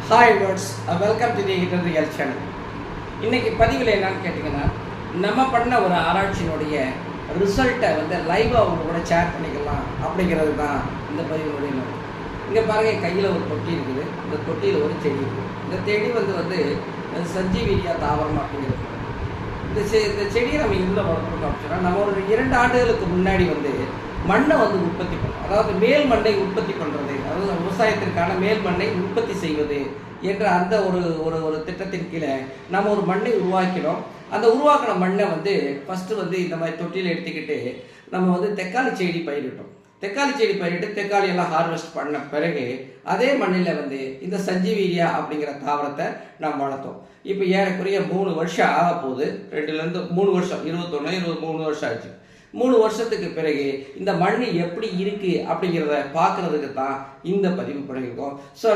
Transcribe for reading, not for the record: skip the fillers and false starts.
Hi words, welcome to the hidden real channel. இன்றைக்கி பதிவில் என்னன்னு கேட்டிங்கன்னா, நம்ம பண்ண ஒரு ஆராய்ச்சியினுடைய ரிசல்ட்டை லைவாக அவங்க கூட ஷேர் பண்ணிக்கலாம் அப்படிங்கிறது தான் இந்த பதிவினுடைய நோக்கம். இங்கே பாருங்கள், கையில் ஒரு தொட்டி இருக்குது. இந்த தொட்டியில் ஒரு செடி இருக்குது. இந்த செடி வந்து சஞ்சீவிரியா தாவரம் அப்படிங்கிறது. இந்த செடியை நம்ம இதில் வளர்க்கணும் அப்படின்னா, நம்ம ஒரு 2 ஆண்டுகளுக்கு முன்னாடி மண்ணை உற்பத்தி பண்ணணும். அதாவது மேல் மண்ணை உற்பத்தி பண்ணுறது, அதாவது விவசாயத்திற்கான மேல் மண்ணை உற்பத்தி செய்வது என்ற அந்த ஒரு ஒரு ஒரு திட்டத்தின் கீழே நம்ம ஒரு மண்ணை உருவாக்கினோம். அந்த உருவாக்கின மண்ணை ஃபஸ்ட்டு இந்த மாதிரி தொட்டியில் எடுத்துக்கிட்டு நம்ம தக்காளி செடி பயிரிட்டோம். தக்காளி செடி பயிரிட்டு தக்காளி எல்லாம் ஹார்வெஸ்ட் பண்ண பிறகு அதே மண்ணில் இந்த சஞ்சீவிரியா அப்படிங்கிற தாவரத்தை நம்ம வளர்த்தோம். இப்போ ஏறக்குறைய 3 வருஷம் ஆக போகுது. 2லேருந்து 3 வருஷம், 23 வருஷம் ஆச்சு. 3 வருஷத்துக்கு பிறகு இந்த மண் எப்படி இருக்குது அப்படிங்கிறத பார்க்குறதுக்கு தான் இந்த பதிவு பண்ணியிருக்கோம். ஸோ